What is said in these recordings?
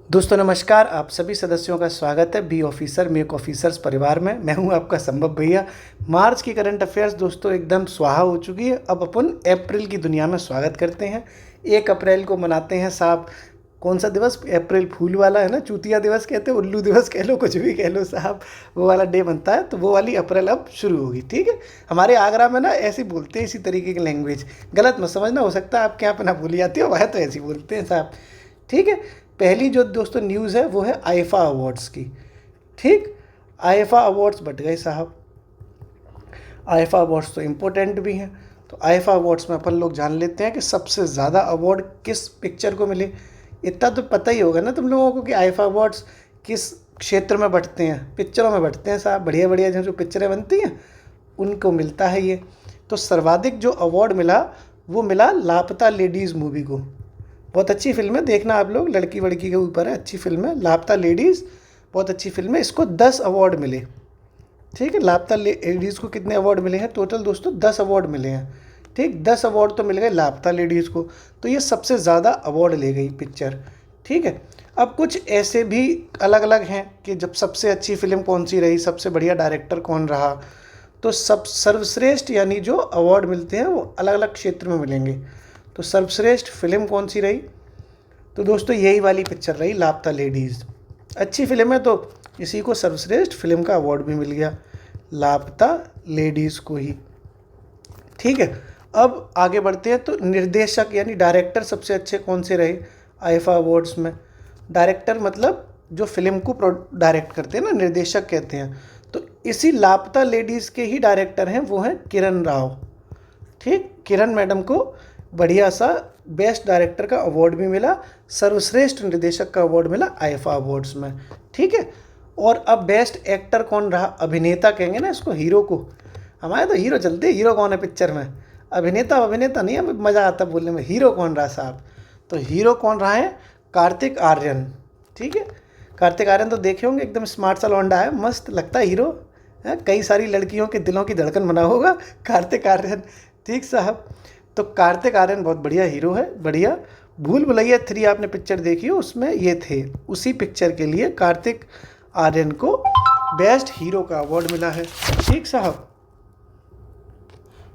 दोस्तों नमस्कार, आप सभी सदस्यों का स्वागत है बी ऑफिसर मेक ऑफिसर्स परिवार में। मैं हूं आपका संभव भैया। मार्च की करंट अफेयर्स दोस्तों एकदम स्वाहा हो चुकी है। अब अपन अप्रैल की दुनिया में स्वागत करते हैं। 1 अप्रैल को मनाते हैं साहब कौन सा दिवस? अप्रैल फूल वाला है ना, चूतिया दिवस कहते हैं, उल्लू दिवस कह लो, कुछ भी कह लो साहब, वो वाला डे बनता है। तो वो वाली अप्रैल अब शुरू होगी, ठीक है। हमारे आगरा में ना ऐसे बोलते हैं, इसी तरीके की लैंग्वेज, गलत मत समझना, हो सकता है आपके यहाँ पे ना बोली जाती हो, वह तो ऐसे बोलते हैं साहब, ठीक है। पहली जो दोस्तों न्यूज़ है वो है आईफा अवार्ड्स की, ठीक। आईफा अवार्ड्स बट गए साहब। आईफा अवार्ड्स तो इम्पोर्टेंट भी हैं। तो आईफा अवार्ड्स में अपन लोग जान लेते हैं कि सबसे ज़्यादा अवार्ड किस पिक्चर को मिले। इतना तो पता ही होगा ना तुम लोगों को कि आईफा अवार्ड्स किस क्षेत्र में बंटते हैं। पिक्चरों में बंटते हैं साहब। बढ़िया बढ़िया जो पिक्चरें बनती हैं उनको मिलता है ये। तो सर्वाधिक जो अवार्ड मिला वो मिला लापता लेडीज़ मूवी को। बहुत अच्छी फिल्म है, देखना आप लोग, लड़की वड़की के ऊपर है, अच्छी फिल्म है लापता लेडीज़, बहुत अच्छी फिल्म है। इसको 10 अवार्ड मिले, ठीक है। लापता लेडीज़ को कितने अवार्ड मिले हैं? टोटल दोस्तों 10 अवार्ड मिले हैं, ठीक। 10 अवार्ड तो मिल गए लापता लेडीज़ को, तो ये सबसे ज़्यादा अवार्ड ले गई पिक्चर, ठीक है। अब कुछ ऐसे भी अलग अलग हैं कि जब सबसे अच्छी फिल्म कौन सी रही, सबसे बढ़िया डायरेक्टर कौन रहा, तो सब सर्वश्रेष्ठ यानी जो अवार्ड मिलते हैं वो अलग अलग क्षेत्र में मिलेंगे। तो सर्वश्रेष्ठ फिल्म कौन सी रही? तो दोस्तों यही वाली पिक्चर रही लापता लेडीज़। अच्छी फिल्म है तो इसी को सर्वश्रेष्ठ फिल्म का अवार्ड भी मिल गया, लापता लेडीज़ को ही, ठीक है। अब आगे बढ़ते हैं। तो निर्देशक यानी डायरेक्टर सबसे अच्छे कौन से रहे आईफा अवार्ड्स में? डायरेक्टर मतलब जो फिल्म को डायरेक्ट करते हैं ना, निर्देशक कहते हैं। तो इसी लापता लेडीज़ के ही डायरेक्टर हैं, वो हैं किरण राव, ठीक। किरण मैडम को बढ़िया सा बेस्ट डायरेक्टर का अवार्ड भी मिला, सर्वश्रेष्ठ निर्देशक का अवार्ड मिला आईफा अवार्ड्स में, ठीक है। और अब बेस्ट एक्टर कौन रहा? अभिनेता कहेंगे ना इसको, हीरो को। हमारे तो हीरो चलते हैं, हीरो कौन है पिक्चर में? अभिनेता अभिनेता नहीं है, मज़ा आता बोलने में। हीरो कौन रहा साहब? तो हीरो कौन रहा है? कार्तिक आर्यन, ठीक है। कार्तिक आर्यन तो देखे होंगे, एकदम स्मार्ट सा लौंडा है, मस्त लगता है हीरो है, कई सारी लड़कियों के दिलों की धड़कन बना होगा कार्तिक आर्यन, ठीक साहब। तो कार्तिक आर्यन बहुत बढ़िया हीरो है, बढ़िया। भूल भुलैया 3 आपने पिक्चर देखी हो, उसमें ये थे। उसी पिक्चर के लिए कार्तिक आर्यन को बेस्ट हीरो का अवार्ड मिला है, ठीक साहब।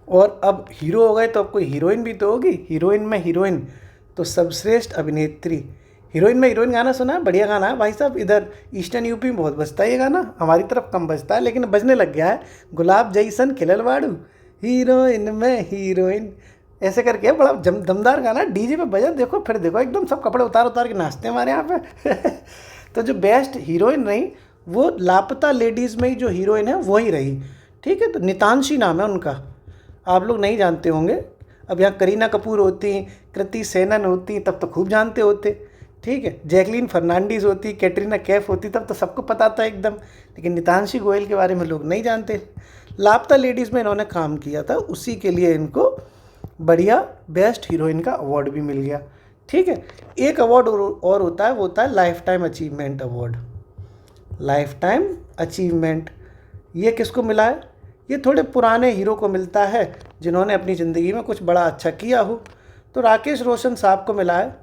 और अब हीरो हो गए तो अब कोई हीरोइन भी तो होगी। हीरोइन में हीरोइन तो सर्वश्रेष्ठ अभिनेत्री। हीरोइन में हीरोइन गाना सुना है? बढ़िया गाना है भाई साहब। इधर ईस्टर्न यूपी में बहुत बजता है ये गाना, हमारी तरफ कम बजता है लेकिन बजने लग गया है। गुलाब जैसन खिलल बाड़ू, हीरोइन में हीरोइन, ऐसे करके बड़ा दमदार गाना, डीजे पे बजा, देखो फिर देखो एकदम सब कपड़े उतार उतार के नाचते हैं हमारे यहाँ पे तो जो बेस्ट हीरोइन रही वो लापता लेडीज़ में ही जो हीरोइन है वही रही, ठीक है। तो नितांशी नाम है उनका, आप लोग नहीं जानते होंगे। अब यहाँ करीना कपूर होती, कृति सेनन होती, तब तो खूब जानते होते, ठीक है। जैकलीन फर्नांडीज होती, कैटरीना कैफ होती, तब तो सबको पता था एकदम। लेकिन नितांशी गोयल के बारे में लोग नहीं जानते। लापता लेडीज़ में इन्होंने काम किया था, उसी के लिए इनको बढ़िया बेस्ट हीरोइन का अवार्ड भी मिल गया, ठीक है। एक अवार्ड और होता है, वो होता है life time achievement award. Life time achievement ये किसको मिला है? ये थोड़े पुराने हीरो को मिलता है जिन्होंने अपनी ज़िंदगी में कुछ बड़ा अच्छा किया हो। तो राकेश रोशन साहब को मिला है,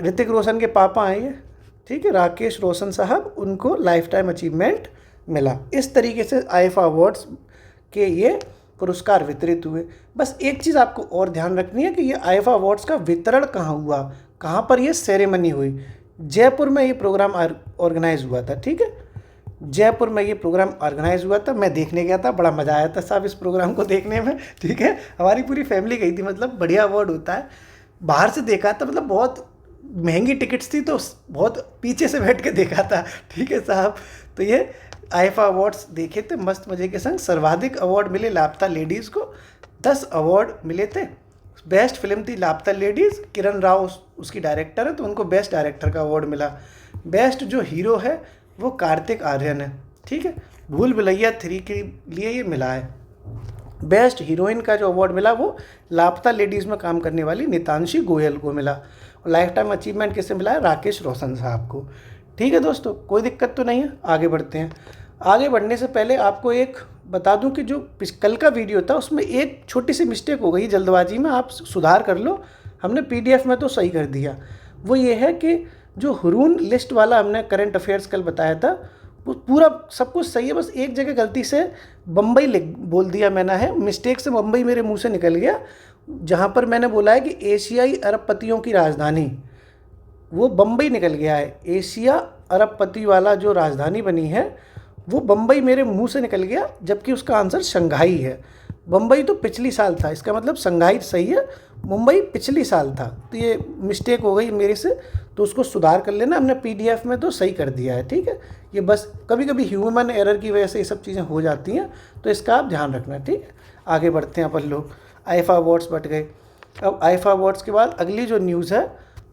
ऋतिक रोशन के पापा हैं ये, ठीक है, राकेश रोशन साहब, उनको लाइफ टाइम अचीवमेंट मिला। इस तरीके से आईफा अवार्ड्स के ये पुरस्कार वितरित हुए। बस एक चीज़ आपको और ध्यान रखनी है कि ये आईफा अवार्ड्स का वितरण कहाँ हुआ, कहाँ पर ये सेरेमनी हुई। जयपुर में ये प्रोग्राम ऑर्गेनाइज हुआ था, ठीक है। जयपुर में ये प्रोग्राम ऑर्गेनाइज हुआ था, मैं देखने गया था, बड़ा मज़ा आया था साहब इस प्रोग्राम को देखने में, ठीक है। हमारी पूरी फैमिली गई थी, मतलब बढ़िया अवार्ड होता है। बाहर से देखा था, मतलब बहुत महंगी टिकट्स थी तो बहुत पीछे से बैठ के देखा था, ठीक है साहब। तो ये आईफा अवार्ड्स देखे थे मस्त मज़े के संग। सर्वाधिक अवार्ड मिले लापता लेडीज़ को, 10 अवार्ड मिले थे। बेस्ट फिल्म थी लापता लेडीज़, किरण राव उसकी डायरेक्टर है तो उनको बेस्ट डायरेक्टर का अवार्ड मिला। बेस्ट जो हीरो है वो कार्तिक आर्यन है, ठीक है। भूल भुलैया 3 के लिए ये मिला है। बेस्ट हीरोइन का जो अवार्ड मिला वो लापता लेडीज़ में काम करने वाली नितांशी गोयल को मिला। और लाइफ टाइम अचीवमेंट किससे मिला है? राकेश रोशन साहब को, ठीक है दोस्तों। कोई दिक्कत तो नहीं है, आगे बढ़ते हैं। आगे बढ़ने से पहले आपको एक बता दूं कि जो कल का वीडियो था उसमें एक छोटी सी मिस्टेक हो गई जल्दबाजी में, आप सुधार कर लो। हमने पीडीएफ में तो सही कर दिया। वो ये है कि जो हुरून लिस्ट वाला हमने करंट अफेयर्स कल बताया था वो पूरा सब कुछ सही है, बस एक जगह गलती से बम्बई लिख बोल दिया मैंने है, मिस्टेक से बम्बई मेरे मुंह से निकल गया। जहाँ पर मैंने बोला है कि एशियाई अरबपतियों की राजधानी, वो बम्बई निकल गया है। एशिया अरबपति वाला जो राजधानी बनी है वो बम्बई मेरे मुंह से निकल गया, जबकि उसका आंसर शंघाई है। बम्बई तो पिछली साल था, इसका मतलब शंघाई सही है, मुंबई पिछली साल था। तो ये मिस्टेक हो गई मेरे से, तो उसको सुधार कर लेना। हमने पीडीएफ में तो सही कर दिया है, ठीक है। ये बस कभी कभी ह्यूमन एरर की वजह से ये सब चीज़ें हो जाती हैं, तो इसका आप ध्यान रखना, ठीक है। आगे बढ़ते हैं अपन लोग। आईफा अवार्ड्स बट गए। अब आईफा अवार्ड्स के बाद अगली जो न्यूज़ है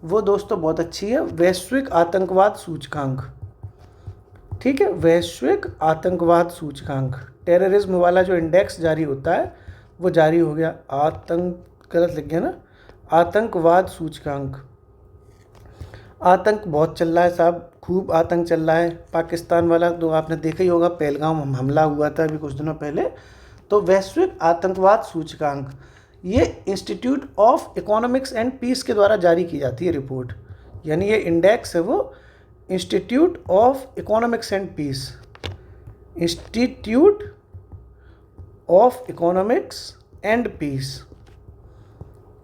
वो दोस्तों बहुत अच्छी है, वैश्विक आतंकवाद सूचकांक, ठीक है। वैश्विक आतंकवाद सूचकांक, टेररिज्म वाला जो इंडेक्स जारी होता है वो जारी हो गया। गलत लिख गया ना, आतंकवाद सूचकांक। आतंक बहुत चल रहा है साहब, खूब आतंक चल रहा है। पाकिस्तान वाला तो आपने देखा ही होगा, पहलगाम हमला हुआ था अभी कुछ दिनों पहले। तो वैश्विक आतंकवाद सूचकांक, ये institute of economics and peace के द्वारा जारी की जाती है रिपोर्ट, यानी ये इंडेक्स है वो institute of economics and peace, institute of economics and peace,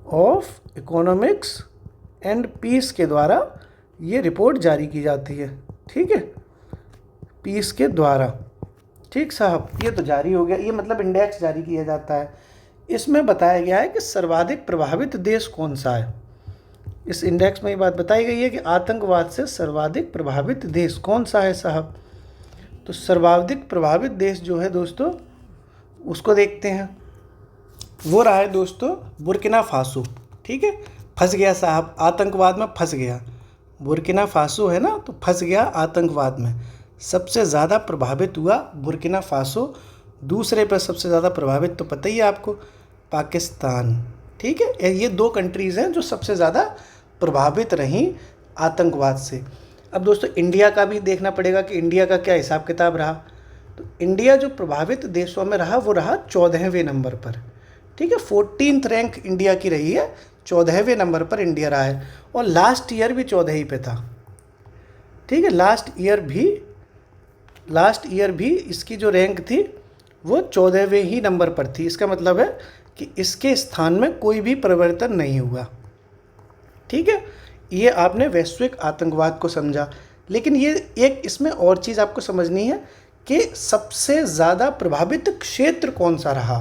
of economics and peace के द्वारा ये रिपोर्ट जारी की जाती है, ठीक है, पीस के द्वारा। ठीक साहब, ये तो जारी हो गया, ये मतलब इंडेक्स जारी किया जाता है। इसमें बताया गया है कि सर्वाधिक प्रभावित देश कौन सा है। इस इंडेक्स में ये बात बताई गई है कि आतंकवाद से सर्वाधिक प्रभावित देश कौन सा है साहब। तो सर्वाधिक प्रभावित देश जो है दोस्तों उसको देखते हैं, वो रहा है दोस्तों बुर्किना फासो, ठीक है। फंस गया साहब, आतंकवाद में फंस गया। बुर्किना फासो है ना, तो फंस गया आतंकवाद में। सबसे ज़्यादा प्रभावित हुआ बुर्किना फासो, दूसरे पर सबसे ज़्यादा प्रभावित तो पता ही है आपको पाकिस्तान, ठीक है। ये दो कंट्रीज़ हैं जो सबसे ज़्यादा प्रभावित रहीं आतंकवाद से। अब दोस्तों इंडिया का भी देखना पड़ेगा कि इंडिया का क्या हिसाब किताब रहा। तो इंडिया जो प्रभावित देशों में रहा वो रहा 14वें नंबर पर, ठीक है। 14th रैंक इंडिया की रही है, 14वें नंबर पर इंडिया रहा है। और लास्ट ईयर भी 14 ही पे था, ठीक है। लास्ट ईयर भी इसकी जो रैंक थी वो 14वें ही नंबर पर थी। इसका मतलब है कि इसके स्थान में कोई भी परिवर्तन नहीं हुआ, ठीक है। ये आपने वैश्विक आतंकवाद को समझा। लेकिन ये एक इसमें और चीज़ आपको समझनी है कि सबसे ज़्यादा प्रभावित क्षेत्र कौन सा रहा।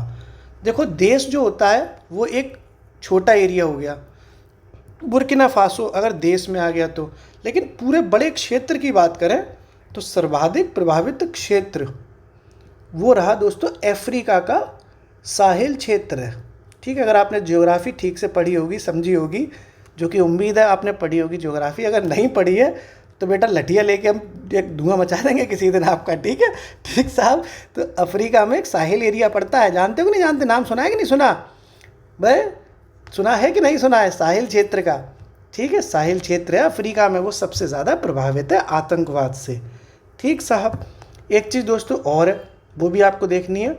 देखो देश जो होता है वो एक छोटा एरिया हो गया, बुर्किना फासो अगर देश में आ गया तो, लेकिन पूरे बड़े क्षेत्र की बात करें तो सर्वाधिक प्रभावित क्षेत्र वो रहा दोस्तों अफ्रीका का साहिल क्षेत्र है, ठीक है। अगर आपने ज्योग्राफी ठीक से पढ़ी होगी, समझी होगी, जो कि उम्मीद है आपने पढ़ी होगी ज्योग्राफी। अगर नहीं पढ़ी है तो बेटा लठिया लेके हम एक धुआं मचा देंगे किसी दिन आपका, ठीक है। ठीक साहब, तो अफ्रीका में एक साहिल एरिया पड़ता है, जानते हो कि नहीं जानते, नाम सुना है कि नहीं सुना भाई, सुना है कि नहीं सुना है साहिल क्षेत्र का, ठीक है। साहिल क्षेत्र है अफ्रीका में, वो सबसे ज़्यादा प्रभावित है आतंकवाद से, ठीक साहब। एक चीज़ दोस्तों और है, वो भी आपको देखनी है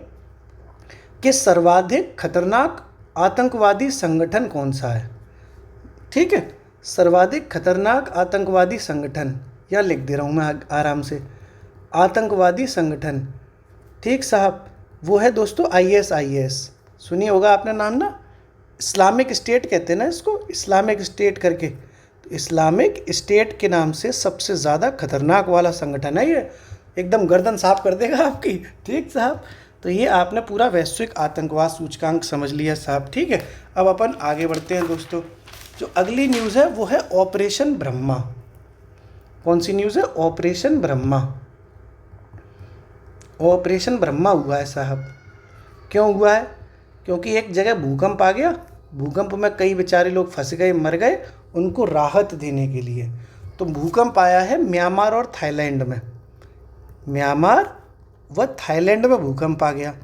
कि सर्वाधिक खतरनाक आतंकवादी संगठन कौन सा है, ठीक है। सर्वाधिक खतरनाक आतंकवादी संगठन, या लिख दे रहा हूँ मैं आराम से, आतंकवादी संगठन, ठीक साहब, वो है दोस्तों ISIS। सुनिए होगा आपने नाम ना, इस्लामिक स्टेट कहते हैं ना इसको, इस्लामिक स्टेट करके। तो इस्लामिक स्टेट के नाम से सबसे ज़्यादा खतरनाक वाला संगठन है ये, एकदम गर्दन साफ कर देगा आपकी, ठीक साहब। तो ये आपने पूरा वैश्विक आतंकवाद सूचकांक समझ लिया साहब, ठीक है। अब अपन आगे बढ़ते हैं दोस्तों। जो अगली न्यूज़ है वो है ऑपरेशन ब्रह्मा। कौन सी न्यूज़ है? ऑपरेशन ब्रह्मा। ऑपरेशन ब्रह्मा हुआ है साहब। क्यों हुआ है? क्योंकि एक जगह भूकंप आ गया, भूकंप में कई बेचारे लोग फंस गए, मर गए, उनको राहत देने के लिए तो भूकंप आया है म्यांमार और थाईलैंड में। म्यांमार व थाईलैंड में भूकंप आ गया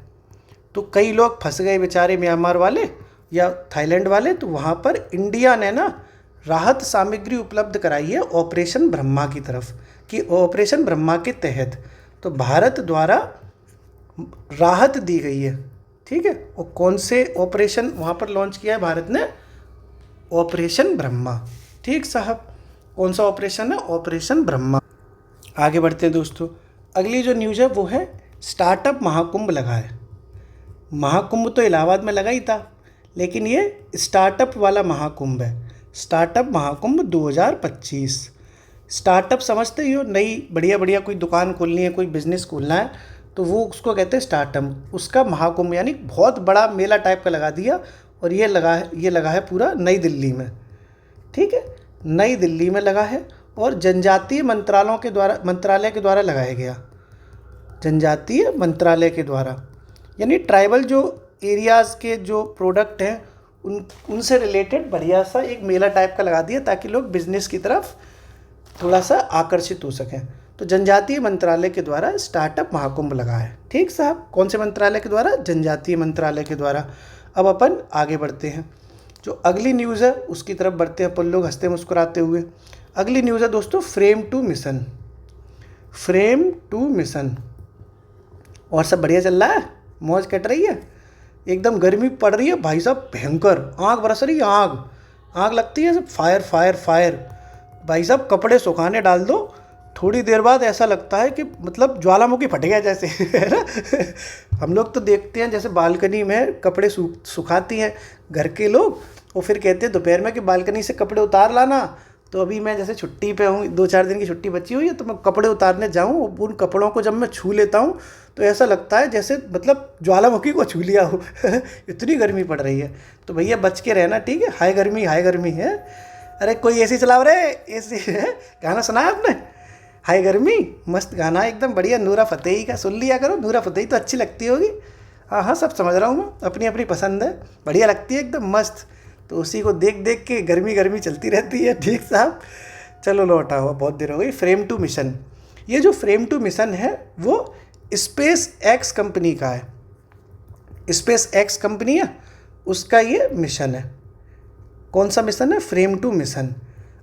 तो कई लोग फंस गए बेचारे म्यांमार वाले या थाईलैंड वाले। तो वहाँ पर इंडिया ने ना राहत सामग्री उपलब्ध कराई है ऑपरेशन ब्रह्मा की तरफ, कि ऑपरेशन ब्रह्मा के तहत तो भारत द्वारा राहत दी गई है, ठीक है। और कौन से ऑपरेशन वहाँ पर लॉन्च किया है भारत ने? ऑपरेशन ब्रह्मा, ठीक साहब। कौन सा ऑपरेशन है? ऑपरेशन ब्रह्मा। आगे बढ़ते हैं दोस्तों, अगली जो न्यूज़ है वो है स्टार्टअप महाकुंभ लगा है। महाकुंभ तो इलाहाबाद में लगा ही था, लेकिन ये स्टार्टअप वाला महाकुंभ है। स्टार्टअप महाकुंभ 2025। स्टार्टअप समझते ही हो, नई बढ़िया बढ़िया कोई दुकान खोलनी है, कोई बिजनेस खोलना है, तो वो उसको कहते हैं स्टार्टअप। उसका महाकुंभ यानी बहुत बड़ा मेला टाइप का लगा दिया, और ये लगा है पूरा नई दिल्ली में। ठीक है, नई दिल्ली में लगा है और जनजातीय मंत्रालय के द्वारा लगाया गया। जनजातीय मंत्रालय के द्वारा यानी ट्राइबल जो एरियाज़ के जो प्रोडक्ट हैं उनसे रिलेटेड बढ़िया सा एक मेला टाइप का लगा दिया, ताकि लोग बिजनेस की तरफ थोड़ा सा आकर्षित हो सकें। तो जनजातीय मंत्रालय के द्वारा स्टार्टअप महाकुंभ लगा है। ठीक साहब, कौन से मंत्रालय के द्वारा? जनजातीय मंत्रालय के द्वारा। अब अपन आगे बढ़ते हैं, जो अगली न्यूज़ है उसकी तरफ बढ़ते हैं अपन लोग हंसते मुस्कुराते हुए। अगली न्यूज़ है दोस्तों Fram two mission. Fram two mission. और सब बढ़िया चल रहा है, मौज कट रही है, एकदम गर्मी पड़ रही है भाई साहब, भयंकर आग बरस रही है, आग लगती है, सब फायर फायर फायर। भाई साहब कपड़े सुखाने डाल दो, थोड़ी देर बाद ऐसा लगता है कि मतलब ज्वालामुखी फट गया जैसे, है ना। हम लोग तो देखते हैं जैसे बालकनी में कपड़े सुखाती हैं घर के लोग, और फिर कहते हैं दोपहर में कि बालकनी से कपड़े उतार लाना। तो अभी मैं जैसे छुट्टी पे हूँ, 2-4 दिन की छुट्टी बची हुई है, तो मैं कपड़े उतारने जाऊँ, उन कपड़ों को जब मैं छू लेता हूँ तो ऐसा लगता है जैसे मतलब ज्वालामुखी को छू लिया हो। इतनी गर्मी पड़ रही है, तो भैया बच के रहना, ठीक है। हाई गर्मी है। अरे कोई एसी चलाओ रे, एसी है। गाना सुना है आपने? हाई गर्मी, मस्त गाना एकदम बढ़िया, नूरा फतेही का सुन लिया करो। नूरा फतेही तो अच्छी लगती होगी। हाँ, सब समझ रहा हूँ मैं, अपनी अपनी पसंद है, बढ़िया लगती है एकदम मस्त। तो उसी को देख देख के गर्मी चलती रहती है। ठीक साहब, चलो लौटा हुआ, बहुत देर हो गई। फ्रेम टू मिशन, ये जो फ्रेम टू मिशन है वो स्पेस एक्स कंपनी का है। स्पेस एक्स कंपनी है, उसका ये मिशन है। कौन सा मिशन है? Fram two mission.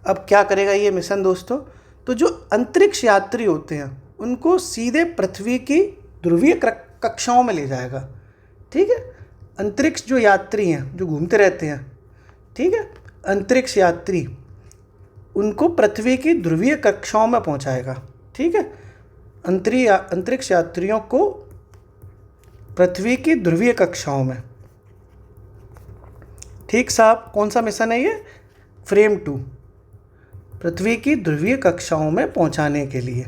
अब क्या करेगा ये मिशन दोस्तों? तो जो अंतरिक्ष यात्री होते हैं उनको सीधे पृथ्वी की ध्रुवीय कक्षाओं में ले जाएगा। ठीक है, अंतरिक्ष जो यात्री हैं जो घूमते रहते हैं, ठीक है, अंतरिक्ष यात्री, उनको पृथ्वी की ध्रुवीय कक्षाओं में पहुंचाएगा। ठीक है, अंतरिक्ष यात्रियों को पृथ्वी की ध्रुवीय कक्षाओं में। ठीक साहब, कौन सा मिशन है ये? फ्रेम टू, पृथ्वी की ध्रुवीय कक्षाओं में पहुंचाने के लिए।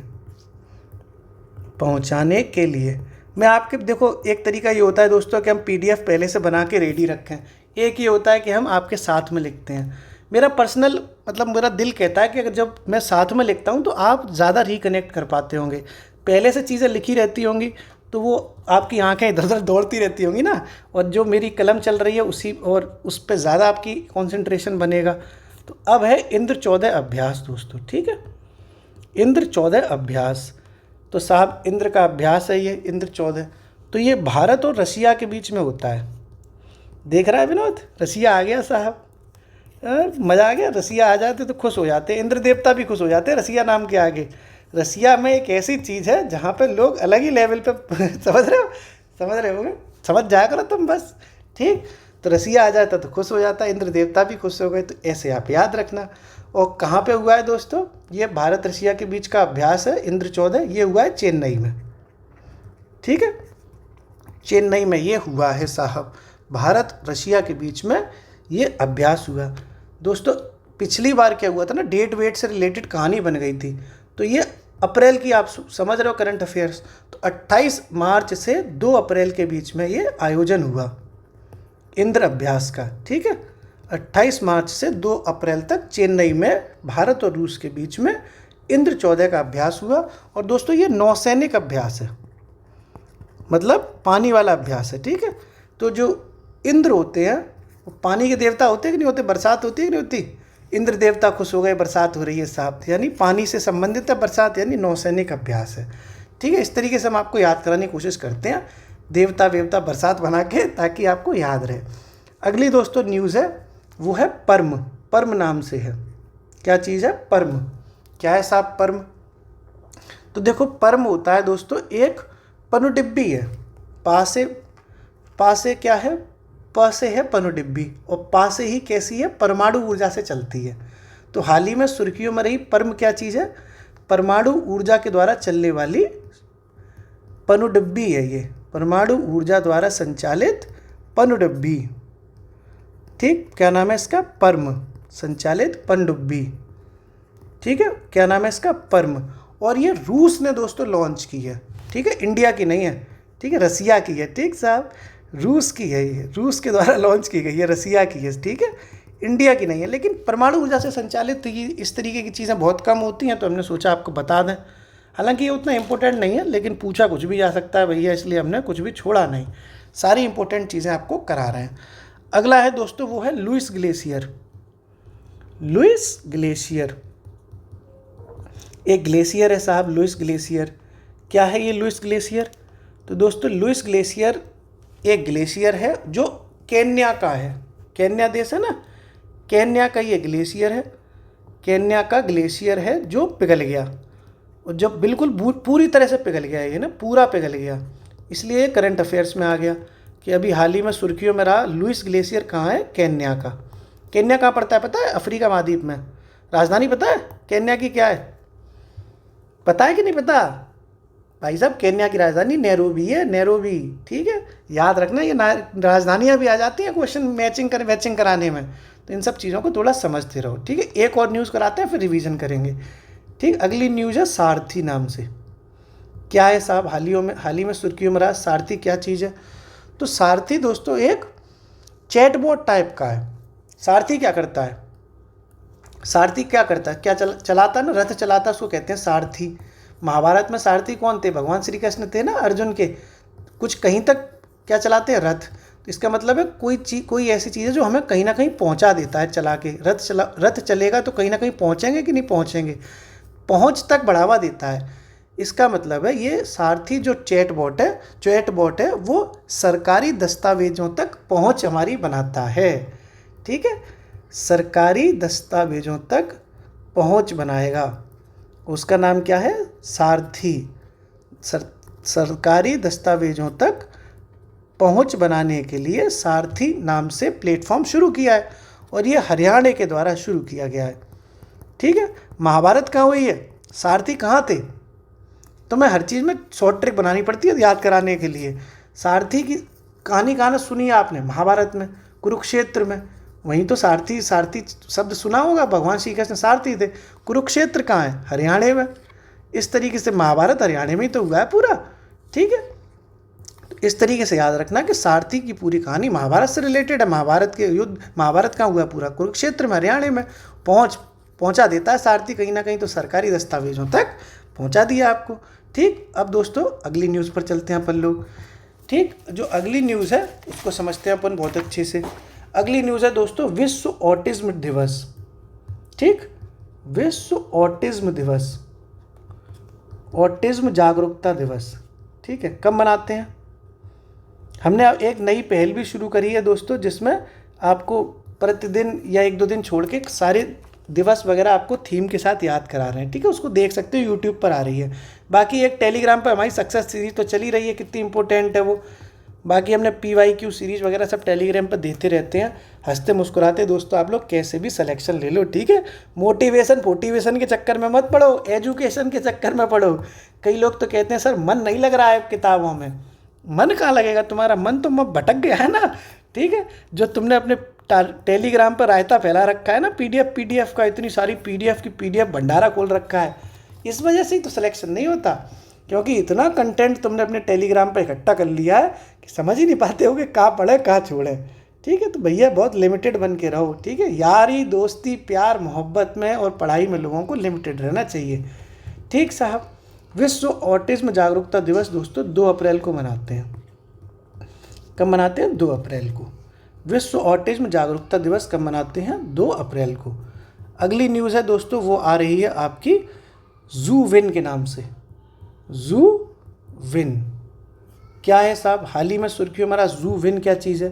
मैं आपके देखो, एक तरीका ये होता है दोस्तों कि हम पीडीएफ पहले से बना के रेडी रखें, एक ये होता है कि हम आपके साथ में लिखते हैं। मेरा पर्सनल मतलब मेरा दिल कहता है कि अगर जब मैं साथ में लिखता हूँ तो आप ज़्यादा रिकनेक्ट कर पाते होंगे। पहले से चीज़ें लिखी रहती होंगी तो वो आपकी आंखें इधर उधर दौड़ती रहती होंगी ना, और जो मेरी कलम चल रही है उसी और उस पर ज़्यादा आपकी कंसंट्रेशन बनेगा। तो अब है इंद्र 14 अभ्यास दोस्तों। ठीक है, इंद्र 14 अभ्यास। तो साहब इंद्र का अभ्यास है ये इंद्र 14। तो ये भारत और रसिया के बीच में होता है। देख रहा है विनोद, रसिया आ गया साहब, मज़ा आ गया। रसिया आ जाते तो खुश हो जाते, इंद्र देवता भी खुश हो जाते हैं रसिया नाम के आगे। रसिया में एक ऐसी चीज़ है जहाँ पे लोग अलग ही लेवल पे समझ रहे होगे, समझ जाया करो तुम बस। ठीक, तो रसिया आ जाता तो खुश हो जाता, इंद्र देवता भी खुश हो गए। तो ऐसे आप याद रखना। और कहाँ पे हुआ है दोस्तों? ये भारत रसिया के बीच का अभ्यास है इंद्र 14। ये हुआ है चेन्नई में। ठीक है, चेन्नई में ये हुआ है साहब, भारत रसिया के बीच में ये अभ्यास हुआ दोस्तों। पिछली बार क्या हुआ था ना, डेट वेट से रिलेटेड कहानी बन गई थी। तो ये अप्रैल की, आप समझ रहे हो करंट अफेयर्स, तो 28 मार्च से 2 अप्रैल के बीच में ये आयोजन हुआ इंद्र अभ्यास का। ठीक है, 28 मार्च से 2 अप्रैल तक चेन्नई में भारत और रूस के बीच में इंद्र 14 का अभ्यास हुआ। और दोस्तों ये नौसैनिक अभ्यास है, मतलब पानी वाला अभ्यास है। ठीक है, तो जो इंद्र होते हैं वो पानी के देवता होते हैं कि नहीं होते? बरसात होती है कि नहीं होती? इंद्र देवता खुश हो गए, बरसात हो रही है साहब, यानी पानी से संबंधित है बरसात, यानी नौसैनिक अभ्यास है। ठीक है, इस तरीके से हम आपको याद कराने की कोशिश करते हैं, देवता बरसात बना के, ताकि आपको याद रहे। अगली दोस्तों न्यूज़ है वो है पर्म नाम से है। क्या चीज़ है? पर्म। क्या है साहब पर्म? तो देखो, पर्म होता है दोस्तों एक पनडुब्बी है। पासे क्या है? प से है पनडुब्बी, और पा से ही कैसी है? परमाणु ऊर्जा से चलती है। तो हाल ही में सुर्खियों में रही पर्म क्या चीज़ है? परमाणु ऊर्जा के द्वारा चलने वाली पनडुब्बी है ये, परमाणु ऊर्जा द्वारा संचालित पनडुब्बी। ठीक, क्या नाम है इसका? पर्म, संचालित पनडुब्बी। ठीक है, क्या नाम है इसका? पर्म। और ये रूस ने दोस्तों लॉन्च की है। ठीक है, इंडिया की नहीं है। ठीक है, रसिया की है। ठीक साहब, रूस की है ये, रूस के द्वारा लॉन्च की गई है, रसिया की है। ठीक है, इंडिया की नहीं है। लेकिन परमाणु ऊर्जा से संचालित ये इस तरीके की चीज़ें बहुत कम होती हैं, तो हमने सोचा आपको बता दें। हालांकि ये उतना इंपॉर्टेंट नहीं है, लेकिन पूछा कुछ भी जा सकता है भैया, इसलिए हमने कुछ भी छोड़ा नहीं, सारी इंपॉर्टेंट चीज़ें आपको करा रहे हैं। अगला है दोस्तों, वो है लुईस ग्लेशियर। लुईस ग्लेशियर एक ग्लेशियर है साहब, लुईस ग्लेशियर। क्या है ये लुईस ग्लेशियर? तो दोस्तों लुईस ग्लेशियर एक ग्लेशियर है जो केन्या का है। केन्या देश है ना, केन्या का ये ग्लेशियर है। केन्या का ग्लेशियर है जो पिघल गया, और जब बिल्कुल पूरी तरह से पिघल गया ये ना, पूरा पिघल गया। इसलिए करंट अफेयर्स में आ गया कि अभी हाल ही में सुर्खियों में रहा लुईस ग्लेशियर कहाँ है? केन्या का। केन्या कहाँ पड़ता है पता है? अफ्रीका महाद्वीप में। राजधानी पता है केन्या की क्या है? पता है कि नहीं पता? भाई साहब, केन्या की राजधानी नैरोबी है, नैरोबी। ठीक है, याद रखना, ये राजधानियाँ भी आ जाती हैं क्वेश्चन मैचिंग कराने में, तो इन सब चीज़ों को थोड़ा समझते रहो। ठीक है, एक और न्यूज़ कराते हैं, फिर रिवीजन करेंगे। ठीक, अगली न्यूज़ है सारथी नाम से। क्या है साहब? हाल ही में सुर्खियों में रहा सारथी क्या चीज़ है? तो सारथी दोस्तों एक चैटबॉट टाइप का है। सारथी क्या करता है? सारथी क्या करता है? क्या चलाता है ना, रथ चलाता है, उसको कहते हैं सारथी। महाभारत में सारथी कौन थे? भगवान श्री कृष्ण थे ना, अर्जुन के। कुछ कहीं तक क्या चलाते हैं? रथ। तो इसका मतलब है कोई ऐसी चीज़ है जो हमें कहीं ना कहीं पहुंचा देता है चला के। रथ चलेगा तो कहीं ना कहीं पहुंचेंगे कि नहीं पहुंचेंगे, पहुंच तक बढ़ावा देता है। इसका मतलब है ये सारथी जो चैटबॉट है वो सरकारी दस्तावेजों तक पहुंच हमारी बनाता है। ठीक है, सरकारी दस्तावेजों तक पहुंच बनाएगा, उसका नाम क्या है? सारथी। सरकारी दस्तावेजों तक पहुंच बनाने के लिए सारथी नाम से प्लेटफॉर्म शुरू किया है, और ये हरियाणा के द्वारा शुरू किया गया है। ठीक है, महाभारत कहाँ हुई है? सारथी कहाँ थे? तो मैं हर चीज़ में शॉर्ट ट्रिक बनानी पड़ती है याद कराने के लिए। सारथी की कहानी कहाँ सुनी है आपने? महाभारत में, कुरुक्षेत्र में। वहीं तो सारथी शब्द सुना होगा, भगवान श्री कृष्ण सारथी थे। कुरुक्षेत्र कहाँ है? हरियाणा में। इस तरीके से महाभारत हरियाणा में ही तो हुआ है पूरा। ठीक है, तो इस तरीके से याद रखना कि सारथी की पूरी कहानी महाभारत से रिलेटेड है। महाभारत कहाँ हुआ? पूरा कुरुक्षेत्र में, हरियाणा में। पहुंचा देता है सारथी कहीं ना कहीं, तो सरकारी दस्तावेजों तक पहुंचा दिया आपको। ठीक, अब दोस्तों अगली न्यूज़ पर चलते हैं अपन लोग। ठीक, जो अगली न्यूज़ है उसको समझते हैं अपन बहुत अच्छे से। अगली न्यूज़ है दोस्तों विश्व ऑटिज्म दिवस। ठीक, विश्व ऑटिज्म दिवस, ऑटिज्म जागरूकता दिवस। ठीक है, कब मनाते हैं? हमने एक नई पहल भी शुरू करी है दोस्तों, जिसमें आपको प्रतिदिन या एक दो दिन छोड़ के सारे दिवस वगैरह आपको थीम के साथ याद करा रहे हैं। ठीक है, उसको देख सकते हो, यूट्यूब पर आ रही है। बाकी एक टेलीग्राम पर हमारी सक्सेस सीरीज तो चली रही है, कितनी इंपॉर्टेंट है वो। बाकी हमने PYQ सीरीज वगैरह सब टेलीग्राम पर देते रहते हैं। हंसते मुस्कुराते दोस्तों आप लोग कैसे भी सिलेक्शन ले लो। ठीक है, मोटिवेशन के चक्कर में मत पढ़ो, एजुकेशन के चक्कर में पढ़ो। कई लोग तो कहते हैं सर मन नहीं लग रहा है किताबों में। मन कहाँ लगेगा तुम्हारा? मन तो भटक गया है ना। ठीक है, जो तुमने अपने टेलीग्राम पर रायता फैला रखा है ना, PDF का, इतनी सारी PDF की PDF भंडारा खोल रखा है, इस वजह से ही तो सिलेक्शन नहीं होता, क्योंकि इतना कंटेंट तुमने अपने टेलीग्राम पर इकट्ठा कर लिया है कि समझ ही नहीं पाते हो कि कहाँ पढ़े कहाँ छोड़े। ठीक है, तो भैया बहुत लिमिटेड बन के रहो। ठीक है, यारी दोस्ती प्यार मोहब्बत में और पढ़ाई में लोगों को लिमिटेड रहना चाहिए। ठीक साहब, विश्व ऑटिज्म जागरूकता दिवस दोस्तों 2 अप्रैल को मनाते हैं। कब मनाते हैं? 2 अप्रैल को। विश्व ऑटिज्म जागरूकता दिवस कब मनाते हैं? 2 अप्रैल को। अगली न्यूज़ है दोस्तों, वो आ रही है आपकी जू विन के नाम से। जू विन क्या है साहब? हाल ही में सुर्खियों में रहा जू विन क्या चीज़ है?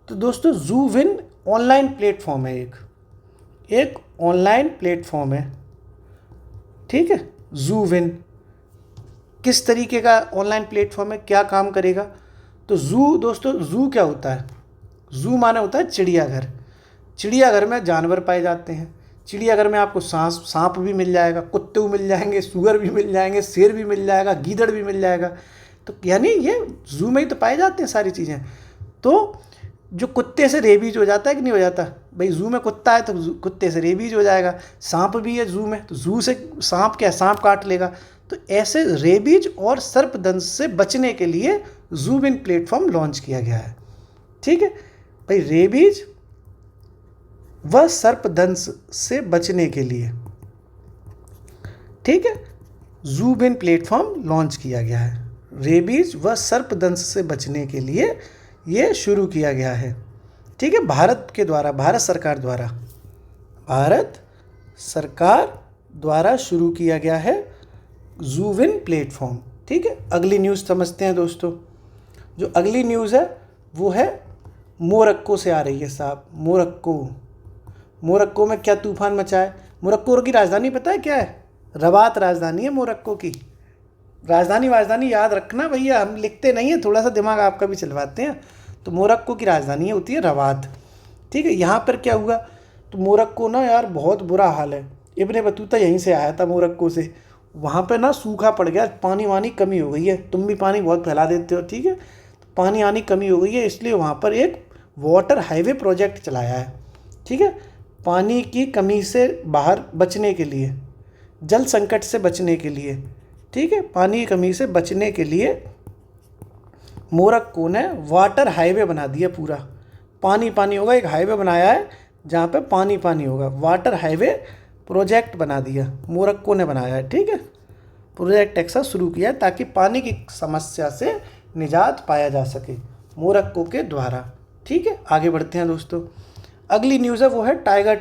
तो दोस्तों जू विन ऑनलाइन प्लेटफॉर्म है, एक ऑनलाइन प्लेटफॉर्म है। ठीक है, जू विन किस तरीके का ऑनलाइन प्लेटफॉर्म है, क्या काम करेगा? तो जू दोस्तों, जू क्या होता है? जू माने होता है चिड़ियाघर। चिड़ियाघर में जानवर पाए जाते हैं। चिड़ियाघर में आपको सांप भी मिल जाएगा, कुत्ते भी मिल जाएंगे, सुअर भी मिल जाएंगे, शेर भी मिल जाएगा, गीदड़ भी मिल जाएगा। तो यानी ये जू में ही तो पाए जाते हैं सारी चीज़ें। तो जो कुत्ते से रेबीज हो जाता है कि नहीं हो जाता, भाई जू में कुत्ता है तो कुत्ते से रेबीज हो जाएगा। सांप भी है जू में, तो जू से सांप क्या, सांप काट लेगा। तो ऐसे रेबीज और सर्पदंश से बचने के लिए जू विन प्लेटफॉर्म लॉन्च किया गया है। ठीक है भाई, रेबीज व सर्पदंश से बचने के लिए, ठीक है, जू विन प्लेटफॉर्म लॉन्च किया गया है। रेबीज व सर्पदंश से बचने के लिए ये शुरू किया गया है। ठीक है, भारत सरकार द्वारा शुरू किया गया है जू विन प्लेटफॉर्म। ठीक है, अगली न्यूज़ समझते हैं दोस्तों। जो अगली न्यूज़ है वो है मोरक्को से आ रही है साहब। मोरक्को में क्या तूफान मचा है। मोरक्को की राजधानी पता है क्या है? रबात राजधानी है मोरक्को की। राजधानी याद रखना भैया, हम लिखते नहीं हैं, थोड़ा सा दिमाग आपका भी चलवाते हैं। तो मोरक्को की राजधानी होती है रबात। ठीक है, यहाँ पर क्या हुआ, तो मोरक्को ना यार बहुत बुरा हाल है। इब्ने बतूता यहीं से आया था मोरक्को से। वहाँ पे ना सूखा पड़ गया, पानी वानी कमी हो गई है। तुम भी पानी बहुत फैला देते हो, ठीक है, तो पानी आनी कमी हो गई है, इसलिए वहाँ पर एक वाटर हाईवे प्रोजेक्ट चलाया है। ठीक है, पानी की कमी से बाहर बचने के लिए, जल संकट से बचने के लिए, ठीक है, पानी की कमी से बचने के लिए मोरक्को ने वाटर हाईवे बना दिया। पूरा पानी होगा, एक हाईवे बनाया है जहाँ पे पानी होगा। वाटर हाईवे प्रोजेक्ट बना दिया, मोरक्को ने बनाया है। ठीक है, प्रोजेक्ट ऐसा शुरू किया है ताकि पानी की समस्या से निजात पाया जा सके मोरक्को के द्वारा। ठीक है, आगे बढ़ते हैं दोस्तों। अगली न्यूज़ है वो है टाइगर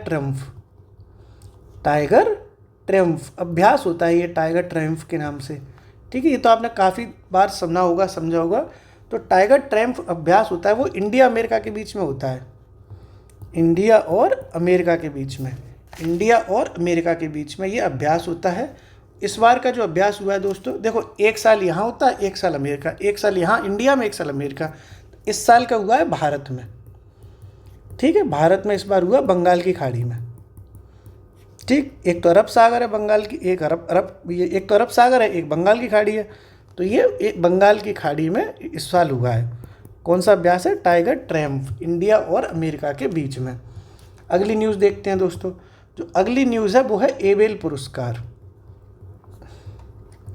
ट्रायम्फ अभ्यास होता है ये टाइगर ट्रायम्फ के नाम से। ठीक है, ये तो आपने काफ़ी बार समझा होगा। तो टाइगर ट्रायम्फ अभ्यास होता है, वो इंडिया अमेरिका के बीच में होता है। इंडिया और अमेरिका के बीच में ये अभ्यास होता है। इस बार का जो अभ्यास हुआ है दोस्तों, देखो एक साल यहाँ होता है, एक साल अमेरिका, एक साल यहाँ इंडिया में, एक साल अमेरिका। इस साल का हुआ है भारत में। ठीक है, भारत में इस बार हुआ बंगाल की खाड़ी में। ठीक, एक तो अरब सागर है बंगाल की, एक एक तो अरब सागर है, एक बंगाल की खाड़ी है। तो ये एक बंगाल की खाड़ी में इस साल हुआ है। कौन सा अभ्यास है? टाइगर ट्रायम्फ, इंडिया और अमेरिका के बीच में। अगली न्यूज़ देखते हैं दोस्तों। जो अगली न्यूज़ है वो है एबेल पुरस्कार।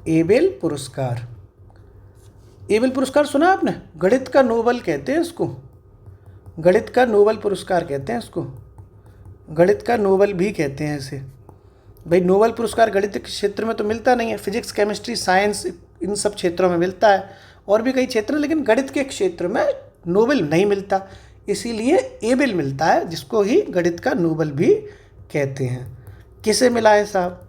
एबेल पुरस्कार सुना आपने? गणित का नोबेल कहते हैं इसको, गणित का नोबेल पुरस्कार कहते हैं इसको, गणित का नोबेल भी कहते हैं इसे। भाई नोबेल पुरस्कार गणित के क्षेत्र में तो मिलता नहीं है, फिजिक्स, केमिस्ट्री, साइंस, इन सब क्षेत्रों में मिलता है, और भी कई क्षेत्र, लेकिन गणित के क्षेत्र में नोबेल नहीं मिलता, इसीलिए एबेल मिलता है, जिसको ही गणित का नोबेल भी कहते हैं। किसे मिला है साहब?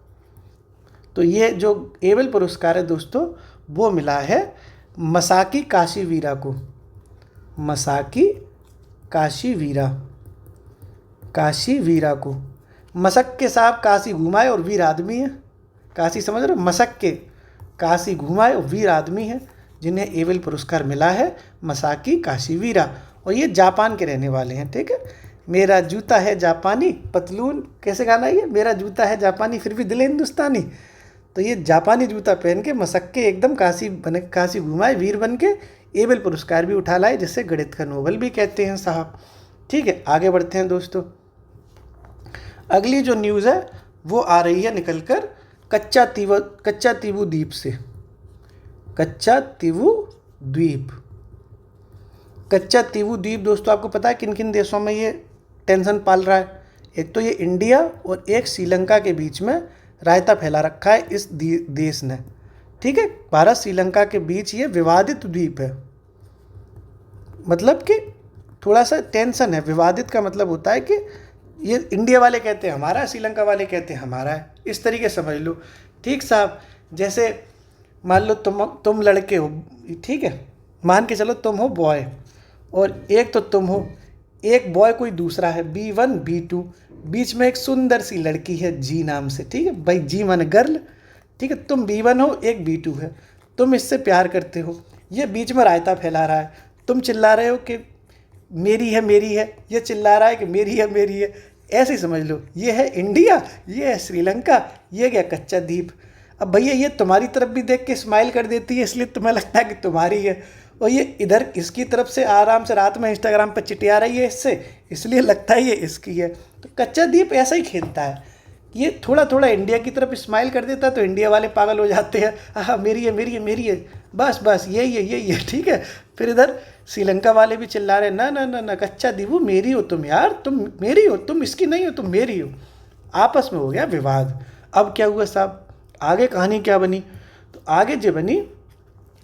तो ये जो एबेल पुरस्कार है दोस्तों, वो मिला है मसाकी काशीवीरा को। मसाकी काशीवीरा को। मसक के साहब काशी घुमाए और वीर आदमी है। काशी समझ रहे हो? मसक के काशी घुमाए और वीर आदमी है, जिन्हें एबेल पुरस्कार मिला है, मसाकी काशीवीरा। और ये जापान के रहने वाले हैं। ठीक है, मेरा जूता है जापानी, पतलून, कैसे गाना है ये? मेरा जूता है जापानी फिर भी दिल हिंदुस्तानी। तो ये जापानी जूता पहन के मसक के एकदम काशी घुमाए, वीर बन के एबेल पुरस्कार भी उठा लाए, जिससे गणित का नोबेल भी कहते हैं साहब। ठीक है, आगे बढ़ते हैं दोस्तों। अगली जो न्यूज़ है वो आ रही है निकलकर कच्चा तीवू द्वीप से। कच्चा तीवू द्वीप दोस्तों, आपको पता है किन किन देशों में ये टेंशन पाल रहा है? एक तो ये इंडिया और एक श्रीलंका के बीच में रायता फैला रखा है इस देश ने। ठीक है, भारत श्रीलंका के बीच ये विवादित द्वीप है, मतलब कि थोड़ा सा टेंशन है। विवादित का मतलब होता है कि ये इंडिया वाले कहते हैं हमारा है, श्रीलंका वाले कहते हैं हमारा है, इस तरीके समझ लो। ठीक साहब, जैसे मान लो तुम लड़के हो, ठीक है, मान के चलो तुम हो बॉय, और एक तो तुम हो, एक बॉय कोई दूसरा है, B1 B2, बीच में एक सुंदर सी लड़की है जी नाम से। ठीक है भाई, जी माने गर्ल। ठीक है, तुम B1 हो, एक B2 है, तुम इससे प्यार करते हो, ये बीच में रायता फैला रहा है, तुम चिल्ला रहे हो कि मेरी है, ये चिल्ला रहा है कि मेरी है। ऐसे ही समझ लो, ये है इंडिया, ये है श्रीलंका, ये गया कच्चा द्वीप। अब भैया ये तुम्हारी तरफ भी देख के स्माइल कर देती है, इसलिए तुम्हें लगता है कि तुम्हारी है, और ये इधर इसकी तरफ से आराम से रात में इंस्टाग्राम पर चिटिया रही है इससे, इसलिए लगता है ये इसकी है। तो कच्चा द्वीप ऐसा ही खेलता है, ये थोड़ा थोड़ा इंडिया की तरफ स्माइल कर देता है तो इंडिया वाले पागल हो जाते हैं, हाँ मेरी है मेरी है मेरी है, बस बस यही है यही है, ठीक है। फिर इधर श्रीलंका वाले भी चिल्ला रहे, ना ना ना ना कच्चा दीबू मेरी हो तुम यार, तुम मेरी हो, तुम इसकी नहीं हो, तुम मेरी हो। आपस में हो गया विवाद। अब क्या हुआ साहब, आगे कहानी क्या बनी, तो आगे जो बनी,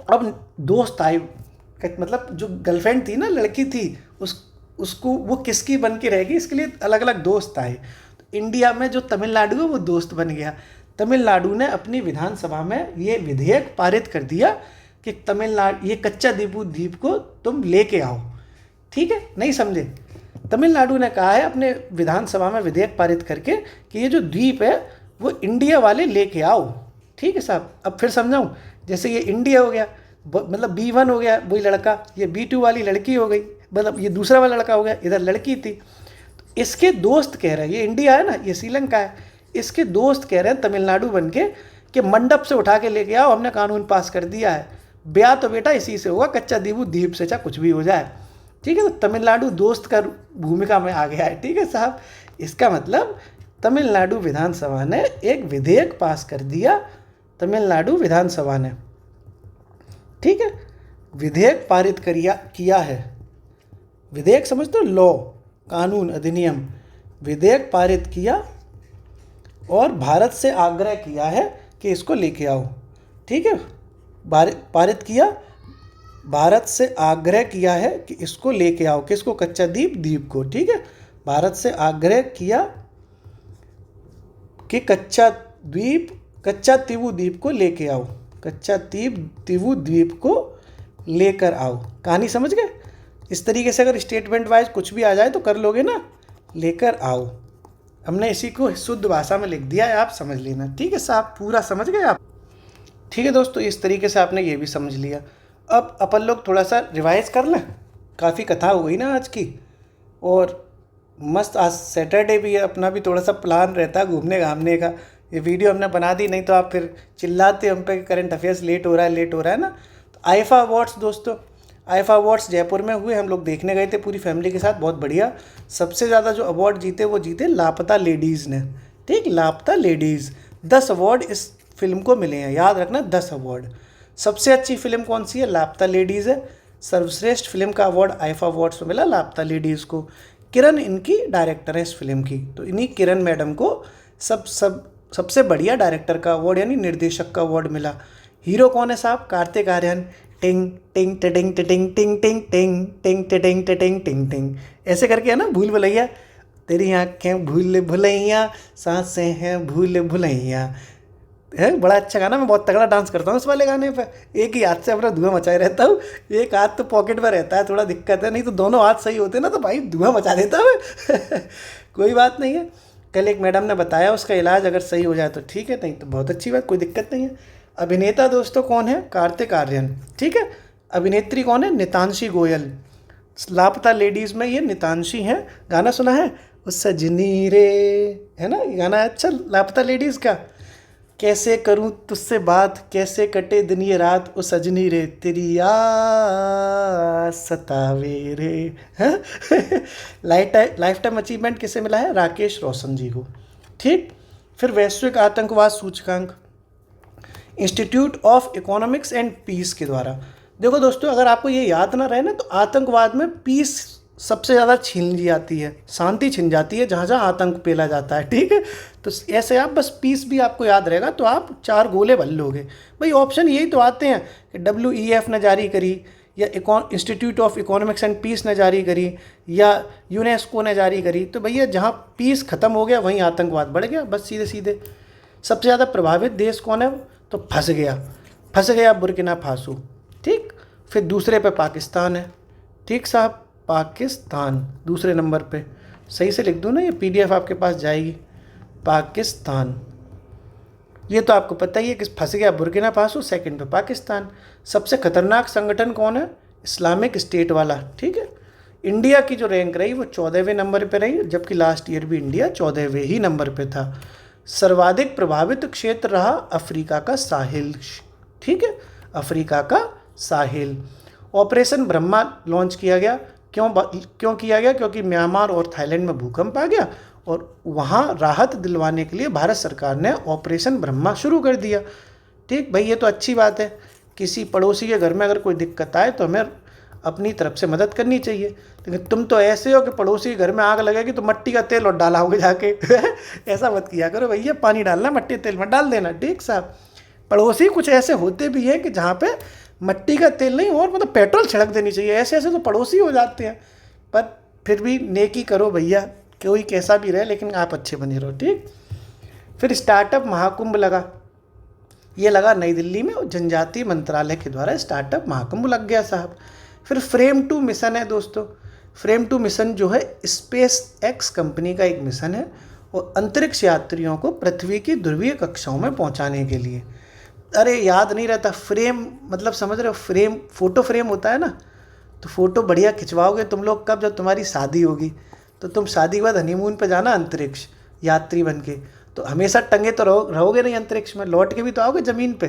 अब दोस्त आए, मतलब जो गर्लफ्रेंड थी ना, लड़की थी, उसको वो किसकी बन के रहेगी, इसके लिए अलग अलग दोस्त आए। तो इंडिया में जो तमिलनाडु है वो दोस्त बन गया। तमिलनाडु ने अपनी विधानसभा में ये विधेयक पारित कर दिया कि तमिलनाडु ये कच्चा द्वीप को तुम लेके आओ, ठीक है, नहीं समझे। तमिलनाडु ने कहा है अपने विधानसभा में विधेयक पारित करके कि ये जो द्वीप है वो इंडिया वाले लेके आओ, ठीक है साहब। अब फिर समझाऊँ, जैसे ये इंडिया हो गया, मतलब B1 हो गया वही लड़का, ये B2 वाली लड़की हो गई, मतलब ये दूसरा वाला लड़का हो गया, इधर लड़की थी। तो इसके दोस्त कह रहे हैं, ये इंडिया है ना, ये श्रीलंका है, इसके दोस्त कह रहे हैं तमिलनाडु बन के कि मंडप से उठा के लेके आओ, हमने कानून पास कर दिया है, ब्याह तो बेटा इसी से होगा, कच्चा द्वीप से चाहे कुछ भी हो जाए, ठीक है। तो तमिलनाडु दोस्त का भूमिका में आ गया है, ठीक है साहब। इसका मतलब तमिलनाडु विधानसभा ने एक विधेयक पास कर दिया, तमिलनाडु विधानसभा ने, ठीक है, विधेयक पारित किया है। विधेयक समझते हो, लॉ, कानून, अधिनियम, विधेयक पारित किया और भारत से आग्रह किया है कि इसको लेके आओ, ठीक है। पारित किया, भारत से आग्रह किया है कि इसको लेके आओ, किसको, कच्चा द्वीप को, ठीक है। भारत से आग्रह किया कि कच्चा तीवू द्वीप को लेके आओ, कच्चा तीवू द्वीप को लेकर आओ। कहानी समझ गए। इस तरीके से अगर स्टेटमेंट वाइज कुछ भी आ जाए तो कर लोगे ना, लेकर आओ। हमने इसी को शुद्ध भाषा में लिख दिया है, आप समझ लेना, ठीक है साहब, पूरा समझ गए आप, ठीक है दोस्तों। इस तरीके से आपने ये भी समझ लिया। अब अपन लोग थोड़ा सा रिवाइज कर लें, काफ़ी कथा हो गई ना आज की, और मस्त आज सैटरडे भी है, अपना भी थोड़ा सा प्लान रहता है घूमने घामने का। ये वीडियो हमने बना दी, नहीं तो आप फिर चिल्लाते हम पे करंट अफेयर्स लेट हो रहा है ना। तो आईफा अवार्ड्स दोस्तों, आईफा अवार्ड्स जयपुर में हुए, हम लोग देखने गए थे पूरी फैमिली के साथ, बहुत बढ़िया। सबसे ज़्यादा जो अवार्ड जीते वो जीते लापता लेडीज़ ने, ठीक, लापता लेडीज़। 10 अवार्ड इस फिल्म को मिले हैं, याद रखना 10 अवार्ड। सबसे अच्छी फिल्म कौन सी है, लापता लेडीज़ है। सर्वश्रेष्ठ फिल्म का अवार्ड आईफा अवार्ड्स में मिला लापता लेडीज़ को। किरण इनकी डायरेक्टर है इस फिल्म की, तो इन्हीं किरण मैडम को सबसे बढ़िया डायरेक्टर का अवार्ड यानी निर्देशक का अवार्ड मिला। हीरो कौन है साहब, कार्तिक आर्यन। टिंग टिंग टिंग टिंग टिंग टिंग टिंग टिंग टिंग टिंग टिंग टिंग, ऐसे करके है ना, भूल भुलैया, तेरी आँखें भूल भुलैया, सांसें हैं भूल भुलैया, है बड़ा अच्छा गाना। मैं बहुत तगड़ा डांस करता हूँ उस वाले गाने पे, एक ही हाथ से अपना धुआं मचाए रहता हूँ, एक हाथ तो पॉकेट में रहता है, थोड़ा दिक्कत है, नहीं तो दोनों हाथ सही होते ना तो भाई धुआं मचा देता मैं कोई बात नहीं है। कल एक मैडम ने बताया उसका इलाज अगर सही हो जाए तो ठीक है, नहीं तो बहुत अच्छी बात, कोई दिक्कत नहीं है। अभिनेता दोस्तों कौन है, कार्तिक आर्यन, ठीक है। अभिनेत्री कौन है, नितांशी गोयल। लापता लेडीज़ में ये नितांशी हैं। गाना सुना है, उस सजनी रे, है ना ये गाना अच्छा लापता लेडीज़ का। कैसे करूं तुझसे बात, कैसे कटे दिन ये रात, ओ सजनी रे तेरी याद सतावे रे, हैं लाइफ टाइम अचीवमेंट किसे मिला है, राकेश रोशन जी को, ठीक। फिर वैश्विक आतंकवाद सूचकांक institute of economics and peace के द्वारा। देखो दोस्तों, अगर आपको ये याद ना रहे ना तो आतंकवाद में पीस सबसे ज़्यादा छीन ली जाती है, शांति छिन जाती है जहाँ जहाँ आतंक पेला जाता है, ठीक है। तो ऐसे आप बस पीस भी आपको याद रहेगा तो आप 4 गोले भर लोगे। भाई ऑप्शन यही तो आते हैं कि WEF ने जारी करी, या institute of economics and peace ने जारी करी, या यूनेस्को ने जारी करी। तो भैया जहाँ पीस ख़त्म हो गया वहीं आतंकवाद बढ़ गया, बस सीधे सीधे। सबसे ज़्यादा प्रभावित देश कौन है, तो फंस गया बुर्किना फासो, ठीक। फिर दूसरे पे पाकिस्तान है, ठीक साहब, पाकिस्तान दूसरे नंबर पे। सही से लिख दूँ ना, ये PDF आपके पास जाएगी, पाकिस्तान। ये तो आपको पता ही है कि फंस गया बुर्किना फासो, सेकंड पे पाकिस्तान। सबसे खतरनाक संगठन कौन है, इस्लामिक स्टेट वाला, ठीक है। इंडिया की जो रैंक रही वो 14वें नंबर पे रही, जबकि लास्ट ईयर भी इंडिया 14वें ही नंबर पे था। सर्वाधिक प्रभावित क्षेत्र रहा अफ्रीका का साहिल। ठीक है, अफ्रीका का साहिल। ऑपरेशन ब्रह्मा लॉन्च किया गया। क्यों किया गया? क्योंकि म्यांमार और थाईलैंड में भूकंप आ गया और वहाँ राहत दिलवाने के लिए भारत सरकार ने ऑपरेशन ब्रह्मा शुरू कर दिया। ठीक भाई, ये तो अच्छी बात है। किसी पड़ोसी के घर में अगर कोई दिक्कत आए तो हमें अपनी तरफ से मदद करनी चाहिए। लेकिन तुम तो ऐसे हो कि पड़ोसी के घर में आग लगेगी तो मट्टी का तेल और डाला होगा जाके ऐसा मत किया करो भैया, पानी डालना मट्टी तेल में डाल देना। ठीक साहब, पड़ोसी कुछ ऐसे होते भी हैं कि जहाँ पे मट्टी का तेल नहीं और मतलब पेट्रोल छिड़क देनी चाहिए। ऐसे ऐसे तो पड़ोसी हो जाते हैं। पर फिर भी नेकी करो भैया, कोई कैसा भी रहे लेकिन आप अच्छे बने रहो। ठीक। फिर स्टार्टअप महाकुंभ लगा। ये लगा नई दिल्ली में, जनजातीय मंत्रालय के द्वारा स्टार्टअप महाकुंभ लग गया साहब। फिर फ्रेम 2 मिशन है दोस्तों। फ्रेम 2 मिशन जो है स्पेस एक्स कंपनी का एक मिशन है और अंतरिक्ष यात्रियों को पृथ्वी की ध्रुवीय कक्षाओं में पहुंचाने के लिए। अरे याद नहीं रहता, फ्रेम मतलब समझ रहे हो? फ्रेम फोटो फ्रेम होता है ना, तो फोटो बढ़िया खिंचवाओगे तुम लोग कब? जब तुम्हारी शादी होगी तो तुम शादी के बाद हनीमून पे जाना अंतरिक्ष यात्री बन के, तो हमेशा टंगे तो रहोगे नहीं अंतरिक्ष में, लौट के भी तो आओगे ज़मीन पे।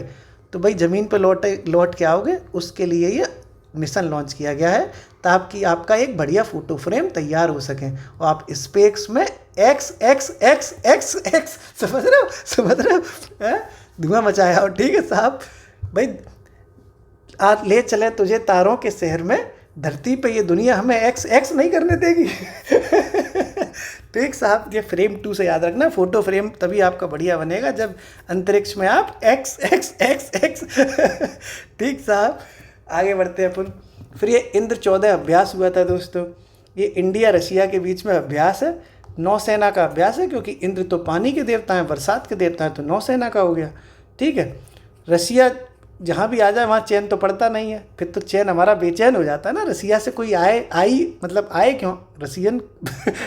तो भाई ज़मीन पे लौट के आओगे, उसके लिए ये मिशन लॉन्च किया गया है ताकि आपका एक बढ़िया फ़ोटो फ्रेम तैयार हो सके और आप स्पेस में x x x x x समझ रहे हो धुआं मचाया हो। ठीक है साहब भाई, आज ले चले तुझे तारों के शहर में, धरती पे ये दुनिया हमें एक्स एक्स नहीं करने देगी ठीक साहब, ये फ्रेम 2 से याद रखना, फोटो फ्रेम तभी आपका बढ़िया बनेगा जब अंतरिक्ष में आप एक्स एक्स एक्स एक्स ठीक साहब, आगे बढ़ते हैं अपन। फिर ये इंद्र 14 अभ्यास हुआ था दोस्तों। ये इंडिया रशिया के बीच में अभ्यास है, नौसेना का अभ्यास है, क्योंकि इंद्र तो पानी के देवता हैं, बरसात के देवता हैं, तो नौसेना का हो गया। ठीक है, रशिया जहाँ भी आ जाए वहाँ चैन तो पड़ता नहीं है, फिर तो चैन हमारा बेचैन हो जाता है ना। रसिया से कोई आए क्यों,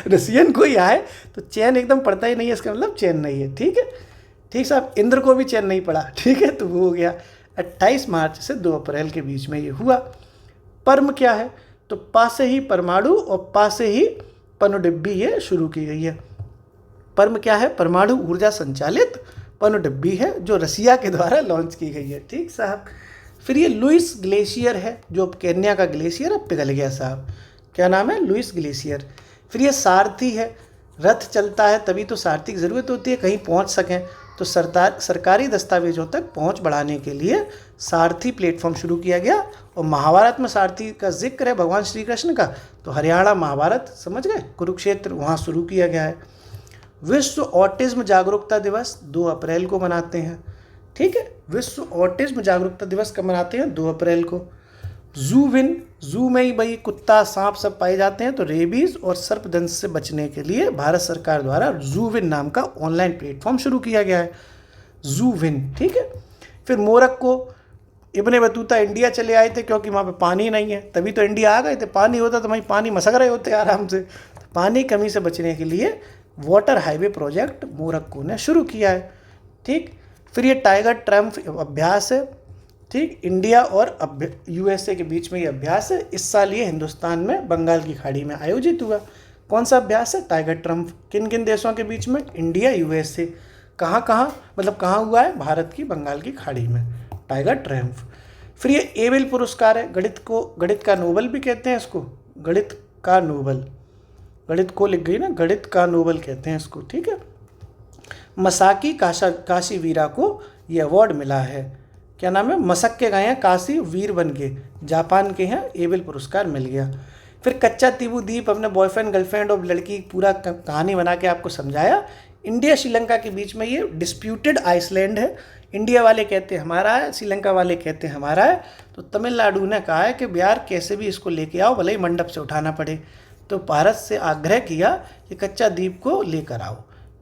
रसियन कोई आए तो चैन एकदम पड़ता ही नहीं है, इसका मतलब चैन नहीं है। ठीक है, ठीक साहब, इंद्र को भी चैन नहीं पड़ा। ठीक है, तो वो हो गया 28 मार्च से 2 अप्रैल के बीच में ये हुआ। पर्म क्या है? तो पा से ही परमाणु और पा से ही पनडुब्बी ये शुरू की गई है। पर्म क्या है? परमाणु ऊर्जा संचालित पनडुब्बी है जो रसिया के द्वारा लॉन्च की गई है। ठीक साहब, फिर ये लुइस ग्लेशियर है, जो केन्या का ग्लेशियर अब पिघल गया साहब। क्या नाम है? Lewis glacier. फिर ये सारथी है, रथ चलता है तभी तो सारथी की ज़रूरत होती है कहीं पहुंच सकें, तो सरकारी दस्तावेजों तक पहुंच बढ़ाने के लिए सारथी प्लेटफॉर्म शुरू किया गया। और महाभारत में सारथी का जिक्र है भगवान श्री कृष्ण का, तो हरियाणा महाभारत समझ गए, कुरुक्षेत्र, वहाँ शुरू किया गया है। विश्व ऑटिज्म जागरूकता दिवस 2 अप्रैल को मनाते हैं। ठीक है, विश्व ऑटिज्म जागरूकता दिवस कब मनाते हैं? 2 अप्रैल को। जू में ही भाई कुत्ता सांप सब पाए जाते हैं, तो रेबीज और सर्पदंश से बचने के लिए भारत सरकार द्वारा जूविन नाम का ऑनलाइन प्लेटफॉर्म शुरू किया गया है, जूविन। ठीक है, फिर मोरक्को, इब्ने बतूता इंडिया चले आए थे क्योंकि वहाँ पे पानी नहीं है, तभी तो इंडिया आ गए थे। पानी होता तो वहीं पानी मसक रहे होते आराम से। तो पानी कमी से बचने के लिए वाटर हाईवे प्रोजेक्ट मोरक्को ने शुरू किया है। ठीक, फिर ये टाइगर ट्रम्प अभ्यास है। ठीक, इंडिया और यूएसए के बीच में ये अभ्यास है। इस साल ये हिंदुस्तान में बंगाल की खाड़ी में आयोजित हुआ। कौन सा अभ्यास है? Tiger Trump. किन किन देशों के बीच में? India, USA. कहाँ कहाँ मतलब कहाँ हुआ है? भारत की बंगाल की खाड़ी में, टाइगर ट्रम्प। फिर ये एबेल पुरस्कार है, गणित का नोबल भी कहते हैं इसको, गणित का नोबल, गणित को लिख गई ना, गणित का नोबल कहते हैं इसको। ठीक है, मसाकी काशी वीरा को ये अवार्ड मिला है। क्या नाम है? मसक के गए हैं, काशी वीर बन के, जापान के हैं, एबेल पुरस्कार मिल गया। फिर कच्चा तीबू द्वीप, अपने बॉयफ्रेंड गर्लफ्रेंड और लड़की पूरा कहानी बना के आपको समझाया। इंडिया श्रीलंका के बीच में ये डिस्प्यूटेड आइसलैंड है, इंडिया वाले कहते हैं हमारा है, श्रीलंका वाले कहते हैं हमारा है। तो तमिलनाडु ने कहा है कि बिहार कैसे भी इसको लेके आओ, भले ही मंडप से उठाना पड़े। तो भारत से आग्रह किया कि कच्चा द्वीप को लेकर आओ।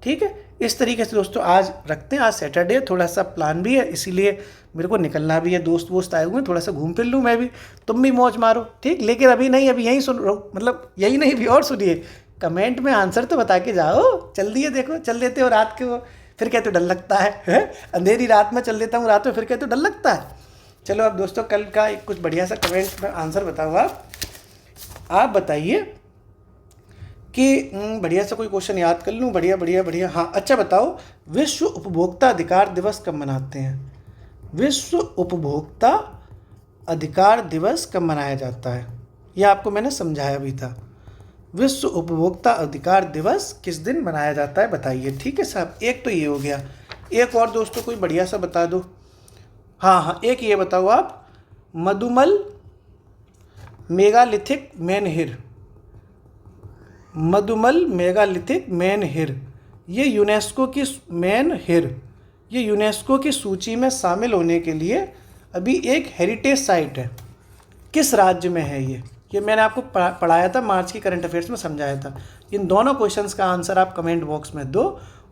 ठीक है, इस तरीके से दोस्तों आज रखते हैं। आज सैटरडे, थोड़ा सा प्लान भी है, इसीलिए मेरे को निकलना भी है, दोस्त आए हुए हैं, थोड़ा सा घूम फिर लूँ मैं भी, तुम भी मौज मारो। ठीक, लेकिन अभी नहीं, अभी यहीं सुन रहो, मतलब यही नहीं भी और सुनिए, कमेंट में आंसर तो बता के जाओ। चल दिए, देखो चल देते हो रात के, वो फिर कहते हो डर लगता है अंधेरी रात में चल देता हूँ रात में, फिर कहते हो डर लगता है। चलो अब दोस्तों कल का एक कुछ बढ़िया सा कमेंट में आंसर बताओ आप। आप बताइए कि बढ़िया सा कोई क्वेश्चन याद कर लूँ। बढ़िया बढ़िया बढ़िया। हाँ अच्छा बताओ, विश्व उपभोक्ता अधिकार दिवस कब मनाते हैं? विश्व उपभोक्ता अधिकार दिवस कब मनाया जाता है? यह आपको मैंने समझाया भी था। विश्व उपभोक्ता अधिकार दिवस किस दिन मनाया जाता है बताइए। ठीक है साहब, एक तो ये हो गया। एक और दोस्तों कोई बढ़िया सा बता दो। हाँ हाँ, एक ये बताओ आप, मधुमल मेगालिथिक मेनहिर, मधुमल मेगालिथिक मेनहिर, ये यूनेस्को की मेनहिर, ये यूनेस्को की सूची में शामिल होने के लिए अभी एक हेरिटेज साइट है। किस राज्य में है ये मैंने आपको पढ़ाया था, मार्च की करंट अफेयर्स में समझाया था। इन दोनों क्वेश्चंस का आंसर आप कमेंट बॉक्स में दो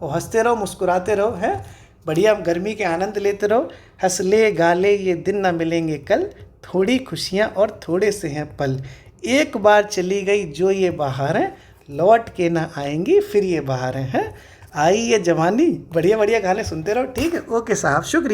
और हंसते रहो, मुस्कुराते रहो, है बढ़िया, गर्मी के आनंद लेते रहो। हंस ले गा ले ये दिन ना मिलेंगे कल, थोड़ी खुशियाँ और थोड़े से हैं पल, एक बार चली गई जो ये बहारें, लौट के ना आएंगी फिर ये बहारें हैं, आई ये जवानी। बढ़िया बढ़िया गाने सुनते रहो। ठीक है, ओके साहब, शुक्रिया।